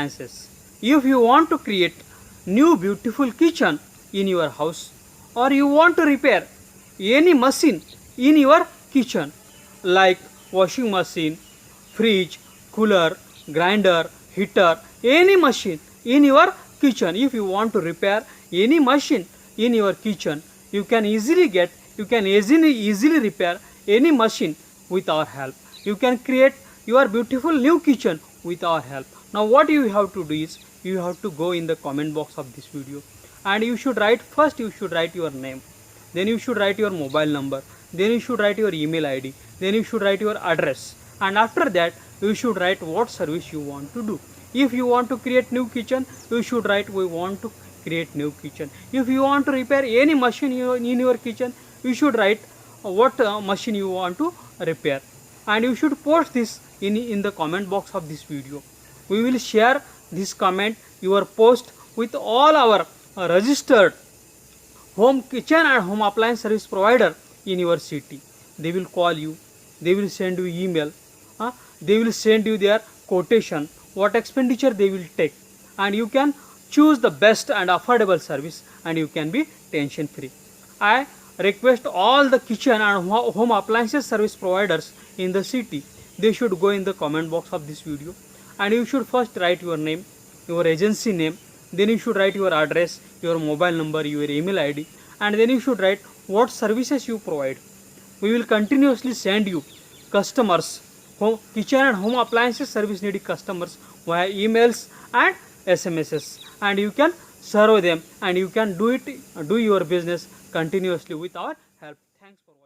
appliances. If you want to create new beautiful kitchen in your house, or you want to repair any machine in your kitchen like washing machine, fridge, cooler, grinder, heater, any machine in your kitchen, if you want to repair any machine in your kitchen, you can easily repair any machine with our help. You can create your beautiful new kitchen with our help. Now what you have to do is, you have to go in the comment box of this video, and you should write your name, then you should write your mobile number, then you should write your email ID, then you should write your address, and after that you should write what service you want to do. If you want to create new kitchen, you should write we want to create new kitchen. If you want to repair any machine in your kitchen, you should write what machine you want to repair, and you should post this in the comment box of this video. We will share this comment, your post, with all our registered home kitchen and home appliance service provider in your city. They will call you, they will send you email, they will send you their quotation, what expenditure they will take, and you can choose the best and affordable service, and you can be tension free. I request all the kitchen and home appliances service providers in the city, they should go in the comment box of this video, and you should first write your name, your agency name, then you should write your address, your mobile number, your email ID, and then you should write what services you provide. We will continuously send you customers, kitchen and home appliances service needy customers via emails and SMSs, and you can serve them, and you can do your business continuously with our help. Thanks for watching.